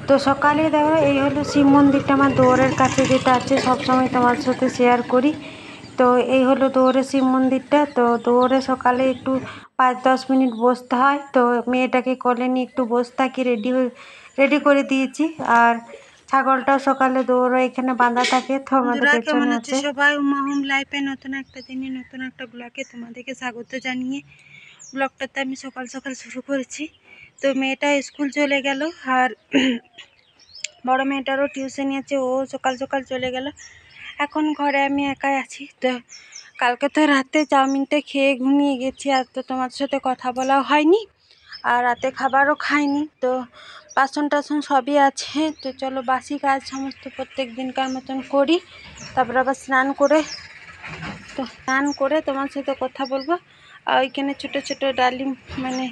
তো সকালে দেখো এই হলো শিব মন্দিরটা আমার দুয়ারের কাছে যেটা আছে, সবসময় তোমার সাথে শেয়ার করি। তো এই হলো দুয়ারে শিব মন্দিরটা। তো দুয়ারে সকালে একটু 5-10 মিনিট বসতে হয়। তো মেয়েটাকে কোলে নিয়ে একটু বসে থাকি, রেডি করে দিয়েছি। আর ছাগলটাও সকালে দৌড়ে এখানে বাঁধা থাকে, তো আমাদের পেছনে আছে। সবাই উমা হোম লাইফে নতুন একটা দিনে নতুন একটা ব্লগে তোমাদেরকে স্বাগত জানিয়ে ব্লগটাতে আমি সকাল সকাল শুরু করেছি। তো মেয়েটা স্কুল চলে গেল, আর বড় মেয়েটারও টিউশন আছে, ও সকাল সকাল চলে গেল। এখন ঘরে আমি একাই আছি। তো কালকে তো রাতে চাউমিনটা খেয়ে ঘুমিয়ে গেছি, আর তো তোমার সাথে কথা বলাও হয়নি, আর রাতে খাবারও খাইনি। তো বাসন টাসন সবই আছে। তো চলো বাসি কাজ সমস্ত প্রত্যেক দিনকার মতন করি, তারপর আবার স্নান করে তোমার সাথে কথা বলবো। আর ওইখানে ছোট ছোট ডালিম মানে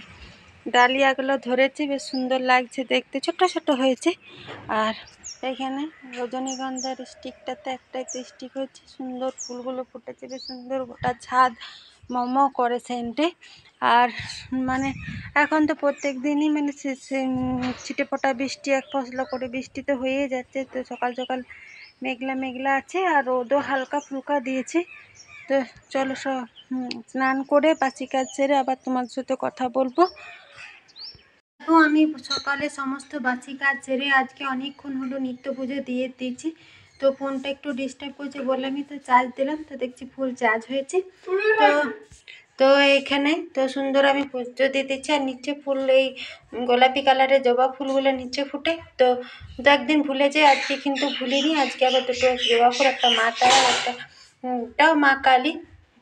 ডালিয়াগুলো ধরেছি, বেশ সুন্দর লাগছে দেখতে, ছোট ছোট হয়েছে। আর এখানে রজনীগন্ধার স্টিকটাতে একটাই স্টিক হচ্ছে, সুন্দর ফুলগুলো ফুটেছে বেশ সুন্দর, গোটা ছাদ মমো করে সেন্টে। আর মানে এখন তো প্রত্যেক দিনই মানে ছিটে ফোটা বৃষ্টি, এক পশলা করে বৃষ্টি তো হয়েই যাচ্ছে। তো সকাল সকাল মেঘলা মেঘলা আছে, আর রোদও হালকা ফুলকা দিয়েছে। তো চলো স্নান করে বাসি কাজ সেরে আবার তোমার সাথে কথা বলবো। তো আমি সকালে সমস্ত বাসি কাজ সেরে আজকে অনেকক্ষণ হলো নিত্য পুজো দিয়ে দিয়েছি। তো ফোনটা একটু ডিস্টার্ব করছে বললামই, তো চার্জ দিলাম, তো দেখছি ফুল চার্জ হয়েছে। তো তো এইখানে তো সুন্দর আমি পুজো দিয়ে দিচ্ছি, আর নিচে ফুল এই গোলাপি কালারের জবা ফুলগুলো নিচে ফুটে। তো দু একদিন ভুলে যাই, আজকে কিন্তু ভুলিনি। আজকে আবার দুটো জবা ফুল, একটা মা তারা, একটাও মা কালী।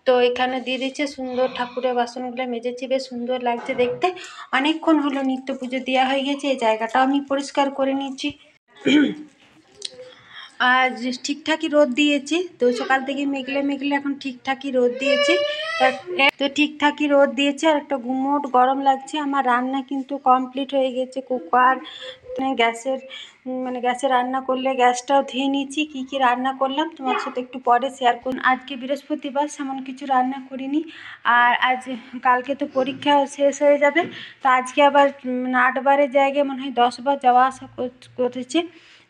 তো এখানে দিয়ে দিচ্ছে, সুন্দর ঠাকুরের বাসনগুলো মেজেছি, বেশ সুন্দর লাগছে দেখতে। অনেকক্ষণ হলো নিত্য পুজো দেওয়া হয়ে গেছে, এই জায়গাটাও আমি পরিষ্কার করে নিচ্ছি। আজ ঠিকঠাকই রোদ দিয়েছে, তো সকাল থেকে মেঘলে মেঘলে এখন ঠিকঠাকই রোদ দিয়েছে। তো ঠিকঠাকই রোদ দিয়েছে, আর একটা গুমোট গরম লাগছে। আমার রান্না কিন্তু কমপ্লিট হয়ে গেছে। কুকার গ্যাসে রান্না করলে গ্যাসটাও ধুয়ে নিয়েছি। কী কী রান্না করলাম তোমার সাথে একটু পরে শেয়ার করুন। আজকে বৃহস্পতিবার, সেমন কিছু রান্না করিনি। আর কালকে তো পরীক্ষা শেষ হয়ে যাবে, তো আজকে আবার 8 বারের জায়গায় মনে হয় 10 বার যাওয়া আসা করেছে।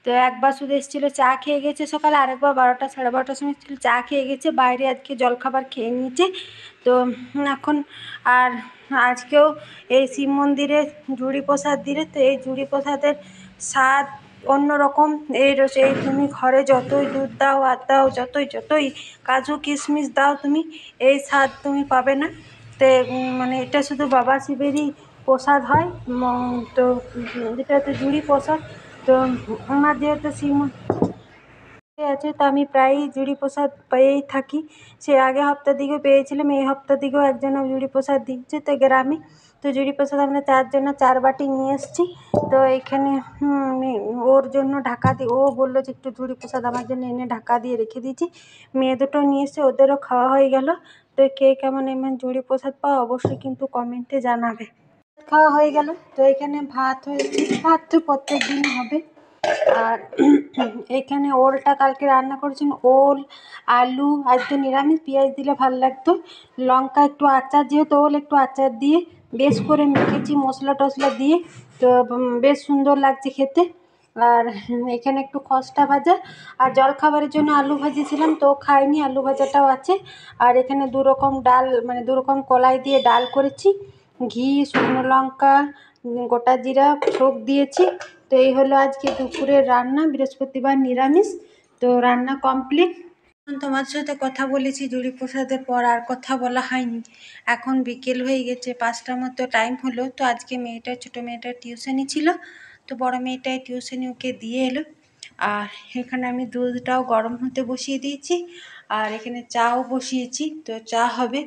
তো একবার শুধু এসেছিলো, চা খেয়ে গেছে সকালে, আরেকবার 12টা 12:30 সময় ছিল, চা খেয়ে গেছে, বাইরে আজকে জলখাবার খেয়ে নিয়েছে। তো এখন আর আজকেও এই শিব মন্দিরে ঝুড়ি প্রসাদ দিলে, তো এই ঝুড়ি প্রসাদের স্বাদ অন্যরকম। এই তুমি ঘরে যতই দুধ দাও আর দাও, যতই কাজু কিশমিশ দাও, তুমি এই স্বাদ তুমি পাবে না। তো মানে এটা শুধু বাবা শিবেরই প্রসাদ হয়। তো যেটা হচ্ছে ঝুড়ি প্রসাদ। তো আমার যেহেতু শিব আছে, তো আমি প্রায়ই ঝুড়ি প্রসাদ পেয়েই থাকি। সে আগের সপ্তাহ দিকেও পেয়েছিলাম, এই সপ্তাহ দিকেও একজন ঝুড়ি প্রসাদ দিচ্ছে তো গ্রামে। তো ঝুড়ি প্রসাদ আমরা 4 জন্য 4 বাটি নিয়ে এসেছি। তো এখানে ওর জন্য ঢাকা দিয়ে, ও বললো যে একটু ঝুড়ি প্রসাদ আমার জন্য এনে ঢাকা দিয়ে রেখে দিয়েছি। মেয়ে দুটো নিয়ে এসে, ওদেরও খাওয়া হয়ে গেল। তো কে কেমন এমন ঝুড়ি প্রসাদ পাও অবশ্যই কিন্তু কমেন্টে জানাবে। খাওয়া হয়ে গেল। তো এখানে ভাত হয়েছে, ভাত তো প্রত্যেক দিন হবে। আর এখানে ওলটা কালকে রান্না করেছেন, ওল আলু, আজ তো নিরামিষ, পেঁয়াজ দিলে ভালো লাগতো, লঙ্কা একটু আচার, যেহেতু ওল একটু আচার দিয়ে বেশ করে মেখেছি মশলা টশলা দিয়ে। তো বেশ সুন্দর লাগছে খেতে। আর এখানে একটু খসটা ভাজা, আর জলখাবারের জন্য আলু ভাজিয়েছিলাম, তো খাইনি, আলু ভাজাটাও আছে। আর এখানে 2 রকম ডাল, মানে 2 রকম কলাই দিয়ে ডাল করেছি, ঘি, শুকনো লঙ্কা, গোটা জিরা ছোপ দিয়েছি। তো এই হলো আজকে দুপুরের রান্না, বৃহস্পতিবার নিরামিষ। তো রান্না কমপ্লিট। তোমার সাথে কথা বলেছি ঝুড়ি প্রসাদের পর, আর কথা বলা হয়নি। এখন বিকেল হয়ে গেছে, 5টা মতো টাইম হলো। তো আজকে ছোটো মেয়েটার টিউশনি ছিল, তো বড় মেয়েটাই টিউশনি ওকে দিয়ে এলো। আর এখানে আমি দুধটাও গরম হতে বসিয়ে দিয়েছি, আর এখানে চাও বসিয়েছি, তো চা হবে।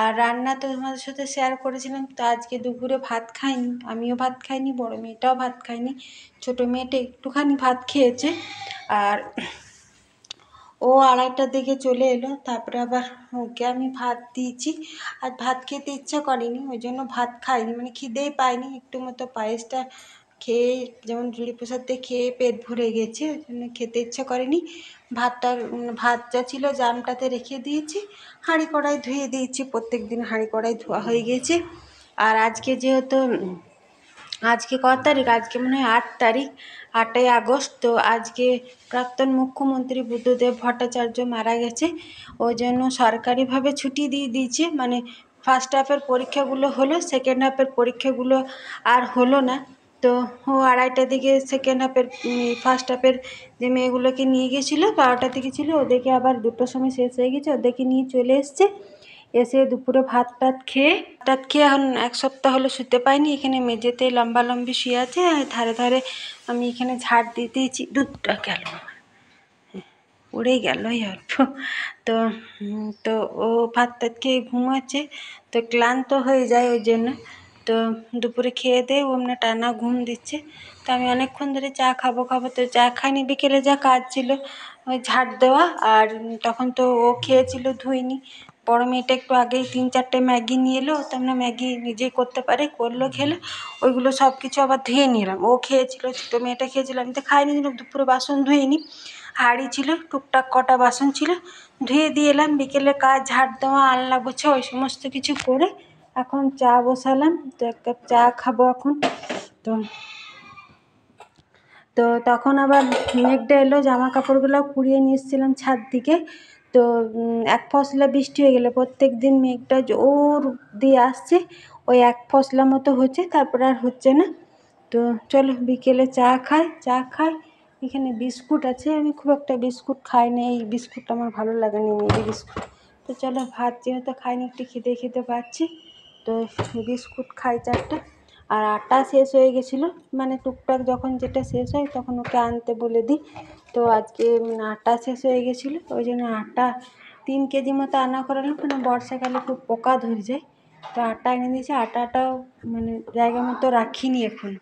আর রান্না তো তোমাদের সাথে শেয়ার করেছিলাম। তো আজকে দুপুরে ভাত খাইনি, আমিও ভাত খাইনি, বড় মেয়েটাও ভাত খায়নি, ছোটো মেয়েটা একটুখানি ভাত খেয়েছে। আর ও 2:30টার দিকে চলে এলো, তারপরে আবার ওকে আমি ভাত দিয়েছি। আর ভাত খেতে ইচ্ছা করেনি, ওই জন্য ভাত খাইনি, মানে খিদেই পাইনি। একটু মতো পায়েসটা খেয়ে, যেমন ঝুড়ি প্রসাদটা খেয়ে পেট ভরে গেছে, ওই জন্য খেতে ইচ্ছা করেনি। ভাত যা ছিল জামটাতে রেখে দিয়েছি, হাঁড়ি কড়াই ধুয়ে দিয়েছি, প্রত্যেক দিন হাঁড়ি কড়াই ধোয়া হয়ে গেছে। আর আজকে যেহেতু আজকে ক তারিখ? আজকে মনে হয় 8 তারিখ, 8ই আগস্ট। তো আজকে প্রাক্তন মুখ্যমন্ত্রী বুদ্ধদেব ভট্টাচার্য মারা গেছে। ওই জন্য সরকারিভাবে ছুটি দিয়ে দিয়েছে। মানে ফার্স্ট হাফের পরীক্ষাগুলো হলো, সেকেন্ড হাফের পরীক্ষাগুলো আর হলো না। তো ও 2:30টার দিকে সেকেন্ড হাফের ফার্স্ট হাফের যে মেয়েগুলোকে নিয়ে গেছিলো, 12টার দিকে ছিল, ওদেরকে আবার 2টোর সময় শেষ হয়ে গেছে, ওদেরকে নিয়ে চলে এসছে। এসে দুপুরে ভাত টাত খেয়ে এখন 1 সপ্তাহ হলো শুতে পাইনি। এখানে মেঝেতে লম্বালম্বি শুয়ে আছে, আর ধারে ধারে আমি এখানে ঝাড় দিয়ে দিয়েছি। দুধটা গেল, উড়ে গেল এই অল্প। তো তো ও ভাত টাত খেয়ে ঘুমাচ্ছে, তো ক্লান্ত হয়ে যায় ওই জন্য। তো দুপুরে খেয়ে দিয়ে ও এমনি টানা ঘুম দিচ্ছে। তো আমি অনেকক্ষণ ধরে চা খাবো খাবো, তো চা খাইনি। বিকেলে যা কাজ ছিল ওই ঝাড় দেওয়া, আর তখন তো ও খেয়েছিল, ধুইনি। বড় মেয়েটা একটু আগেই 3-4টে ম্যাগি নিয়ে এলো, তো আমরা ম্যাগি নিজেই করতে পারে, করলো, খেলো। ওইগুলো সব কিছু আবার ধুয়ে নিলাম। ও খেয়েছিল, ছোটো মেয়েটা খেয়েছিল, আমি তো খাইনি। দুপুরে বাসন ধুইনি, হাঁড়ি ছিল, টুকটাক কটা বাসন ছিল, ধুয়ে দিয়ে এলাম। বিকেলে কাজ ঝাড় দেওয়া, আলনা গোছা, ওই সমস্ত কিছু করে এখন চা বসালাম। তো 1 কাপ চা খাবো এখন। তো তো তখন আবার মেঘটা এলো, জামা কাপড়গুলো কুড়িয়ে নিয়ে এসেছিলাম ছাদ দিকে। তো এক ফসলা বৃষ্টি হয়ে গেলো। প্রত্যেক দিন মেঘটা জোর দিয়ে আসছে, ওই এক ফসলা মতো হচ্ছে, তারপরে আর হচ্ছে না। তো চলো বিকেলে চা খাই। এখানে বিস্কুট আছে, আমি খুব একটা বিস্কুট খাই না, এই বিস্কুটটা আমার ভালো লাগে না, মেরি বিস্কুট। তো চলো, ভাত যেহেতু খাইনি, একটু খিদে পাচ্ছি, তো বিস্কুট খাই 4টা। আর আটা শেষ হয়ে গেছিলো, মানে টুকটাক যখন যেটা শেষ হয় তখন ওকে আনতে বলে দিই। তো আজকে আটা শেষ হয়ে গেছিলো, ওই জন্য আটা 3 কেজি মতো আনা করালাম, কারণ বর্ষাকালে খুব পোকা ধরে যায়। তো আটা এনে দিয়েছি, আটাটাও মানে জায়গা মতো রাখিনি এখন।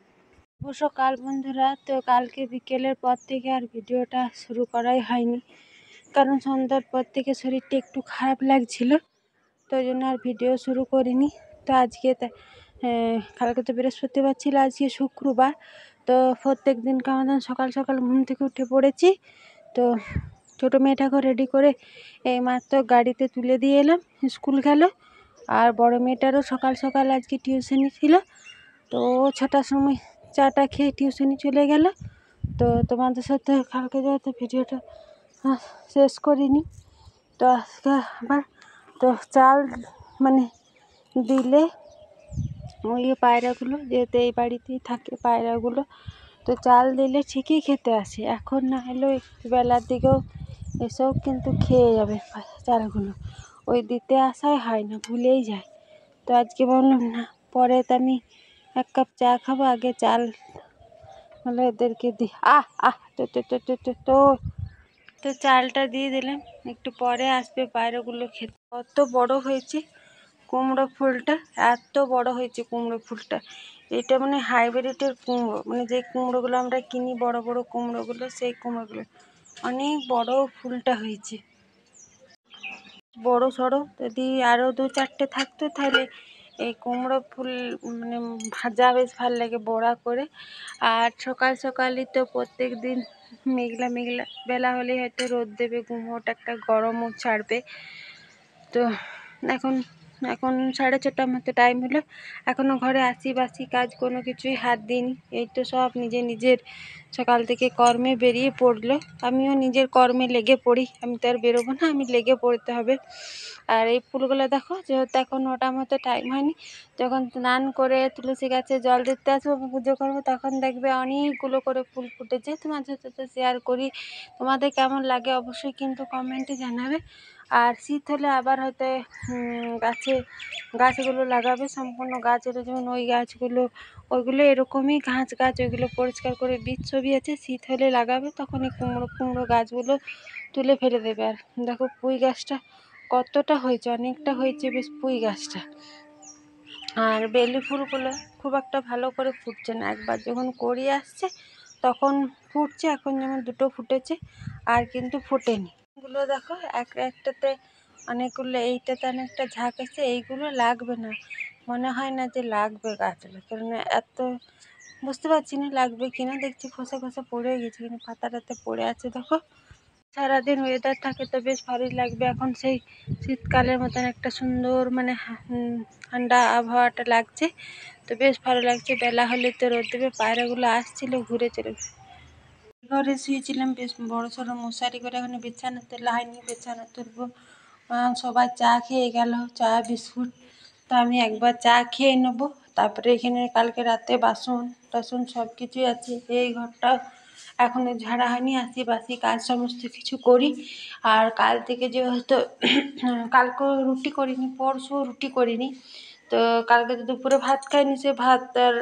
শুভ সকাল বন্ধুরা। তো কালকে বিকেলের পর থেকে আর ভিডিওটা শুরু করাই হয়নি, কারণ সন্ধ্যার পর থেকে শরীরটা একটু খারাপ লাগছিল, তো ওই জন্য আর ভিডিও শুরু করিনি। তো আজকে কালকে তো বৃহস্পতিবার ছিল, আজকে শুক্রবার। তো প্রত্যেক দিনকার মতন সকাল সকাল ঘুম থেকে উঠে পড়েছি। তো ছোটো মেয়েটাকে রেডি করে এই মাত্র গাড়িতে তুলে দিয়ে এলাম, স্কুল গেল। আর বড় মেয়েটারও সকাল সকাল আজকে টিউশনি ছিল, তো 6টার সময় চাটা খেয়ে টিউশনি চলে গেল। তো তোমাদের সাথে কালকে যেহেতু ভিডিওটা শেষ করিনি, তো আজকে আবার তো চাল মানে দিলে ওই পায়রাগুলো, যেহেতু এই বাড়িতেই থাকে পায়রাগুলো, তো চাল দিলে ঠিকই খেতে আসে। এখন না হলেও একটু বেলার দিকেও এসেও কিন্তু খেয়ে যাবে চালগুলো, ওই দিতে আসাই হয় না, ভুলেই যায়। তো আজকে বললাম না, পরে তো আমি 1 কাপ চা খাবো, আগে চাল হলে এদেরকে দিই। তো তো তো তো তো তো তো চালটা দিয়ে দিলাম, একটু পরে আসবে পায়রাগুলো খেতে। কত বড় হয়েছে কুমড়ো ফুলটা, এত বড় হয়েছে কুমড়ো ফুলটা। এটা মানে হাইব্রিডের কুমড়ো, মানে যে কুমড়োগুলো আমরা কিনি বড় বড় কুমড়োগুলো, সেই কুমড়োগুলো। অনেক বড় ফুলটা হয়েছে, বড় সড়ো। যদি আরও 2-4টে থাকতো তাহলে এই কুমড়ো ফুল মানে ভাজা বেশ ভালো লাগে বড়া করে। আর সকাল সকালই তো প্রত্যেক দিন মেঘলা মেঘলা বেলা হলেই হয়তো রোদ দেবে, গুমোট একটা গরমও ছাড়বে। তো এখন এখন 6:30টার মতো টাইম হলো, এখনও ঘরে বাসি কাজ কোনো কিছুই হাত দিইনি। এই তো সব নিজের সকাল থেকে কর্মে বেরিয়ে পড়লো। আমিও নিজের কর্মে লেগে পড়ি, আমি তো আর বেরোবো না, আমি লেগে পড়তে হবে। আর এই ফুলগুলো দেখো, যেহেতু এখন 9টার মতো টাইম হয়নি, যখন স্নান করে তুলসী গাছে জল দিতে আসবো, পুজো করবো, তখন দেখবে অনেকগুলো করে ফুল ফুটেছে। তোমাদের সাথে শেয়ার করি, তোমাদের কেমন লাগে অবশ্যই কিন্তু কমেন্টে জানাবে। আর শীত হলে আবার হয়তো গাছগুলো লাগাবে, সম্পূর্ণ গাছের, যেমন ওই গাছগুলো, ওইগুলো এরকমই গাছ ওইগুলো পরিষ্কার করে বীজ ছবি আছে, শীত হলে লাগাবে, তখন এই কুমড়ো গাছগুলো তুলে ফেলে দেবে। আর দেখো পুঁই গাছটা কতটা হয়েছে, অনেকটা হয়েছে বেশ পুঁই গাছটা। আর বেলি ফুলগুলো খুব একটা ভালো করে ফুটছে না, একবার যখন কড়িয়ে আসছে তখন ফুটছে। এখন যেমন 2টো ফুটেছে, আর কিন্তু ফোটেনি। এগুলো দেখো একটাতে অনেকগুলো, এইটাতে অনেকটা ঝাঁক আছে, এইগুলো লাগবে না, মনে হয় না যে লাগবে গাছগুলো, কারণ এত বুঝতে পারছি না লাগবে কিনা। দেখছি খোসা পড়ে গেছে, কিন্তু পাতাটাতে পড়ে আছে দেখো। সারাদিন ওয়েদার থাকে তো বেশ ভালোই লাগবে। এখন সেই শীতকালের মতন একটা সুন্দর মানে ঠান্ডা আবহাওয়াটা লাগছে, তো বেশ ভালো লাগছে। বেলা হলে তো রোদ দেবে, পায়রাগুলো আসছিল ঘুরে চলে। ঘরে শুয়েছিলাম বেশ বড় সড়ো মশারি করে, এখন বিছানা তোলা হয়নি, বিছানা তুলবো। সবাই চা খেয়ে গেল, চা বিস্কুট, তো আমি একবার চা খেয়ে নেবো। তারপরে এখানে কালকে রাতে বাসন টাসন সব কিছুই আছে। এই ঘরটা এখনও ঝাড়া হয়নি, আসি বাসি কাজ সমস্ত কিছু করি। আর কাল থেকে যেহেতু কালকেও রুটি করিনি, পরশু রুটি করিনি, তো কালকে তো দুপুরে ভাত খাইনি, সে ভাত আর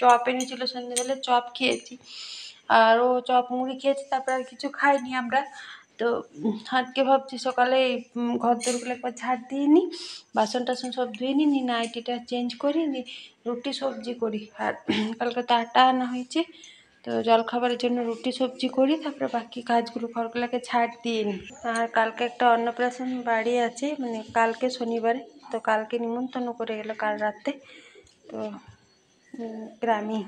চপ এনেছিল সন্ধ্যেবেলা, চপ খেয়েছি। আর ও চপ মুড়ি খেয়েছি, তারপর আর কিছু খাইনি আমরা। তো আজকে ভাবছি সকালে ঘর দোরগুলো একবার ঝাড় দিয়ে নিই, বাসন টাসন সব ধুয়ে নিই, নাইটিটা চেঞ্জ করি, রুটি সবজি করি। আর কালকে তো আটা আনা হয়েছে, তো জলখাবারের জন্য রুটি সবজি করি, তারপরে বাকি কাজগুলো ঘরগুলোকে ঝাড় দিয়ে নিই। আর কালকে একটা অন্নপ্রাশন বাড়ি আছে, মানে কালকে শনিবারে, তো কালকে নিমন্ত্রণ করে গেলো কাল রাতে, তো গ্রামে।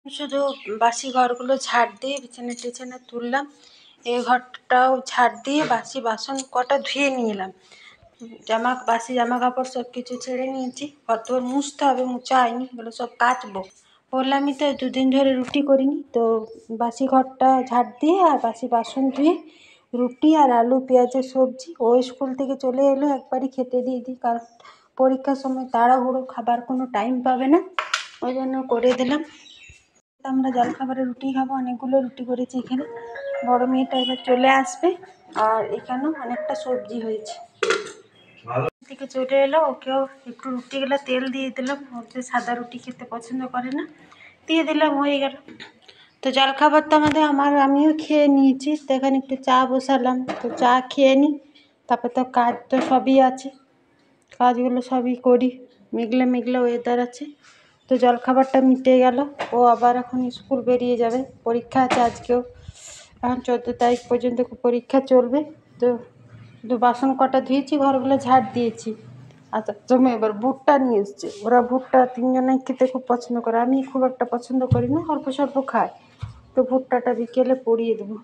শুধু বাসি ঘরগুলো ঝাড় দিয়ে বিছানা টিছানা তুললাম, এই ঘরটাও ঝাড় দিয়ে বাসি বাসন কটা ধুয়ে নিয়ে এলাম। বাসি জামা কাপড় সব কিছু ছেড়ে নিয়েছি, কত মুছতে হবে, মুছা হয়নি, এগুলো সব কাচবো। বললামই তো 2 দিন ধরে রুটি করিনি, তো বাসি ঘরটা ঝাড় দিয়ে আর বাসি বাসন ধুয়ে রুটি আর আলু পেঁয়াজের সবজি, ও স্কুল থেকে চলে এলো একবারই খেতে দিয়ে দিই, কারণ পরীক্ষার সময় তাড়াহুড়ো খাবার কোনো টাইম পাবে না, ওই জন্য করে দিলাম। আমরা জলখাবারে রুটি খাবো, অনেকগুলো রুটি করেছি এখানে। বড় মেয়েটা এবার চলে আসবে, আর এখানেও অনেকটা সবজি হয়েছে। থেকে চলে এলো, ওকেও একটু রুটিগুলো তেল দিয়ে দিলাম, ওকে সাদা রুটি খেতে পছন্দ করে না, দিয়ে দিলাম, হয়ে গেল। তো জলখাবার তো আমিও খেয়ে নিয়েছি, তো এখানে একটু চা বসালাম, তো চা খেয়ে নিই, তারপর তো কাজ তো সবই আছে, কাজগুলো সবই করি। মেঘলা মেঘলা ওয়েদার আছে, তো জলখাবারটা মিটে গেল। ও আবার এখন স্কুল বেরিয়ে যাবে, পরীক্ষা আছে আজকেও, এখন 14 তারিখ পর্যন্ত পরীক্ষা চলবে। তো শুধু বাসন কটা ধুয়েছি, ঘরগুলো ঝাড় দিয়েছি। আচ্ছা তুমি এবার ভুট্টা নিয়ে এসছে, ওরা ভুট্টা 3জনেই খেতে খুব পছন্দ করে, আমি খুব একটা পছন্দ করি না, অল্প স্বল্প খাই, তো ভুট্টাটা বিকেলে পরিয়ে দেবো।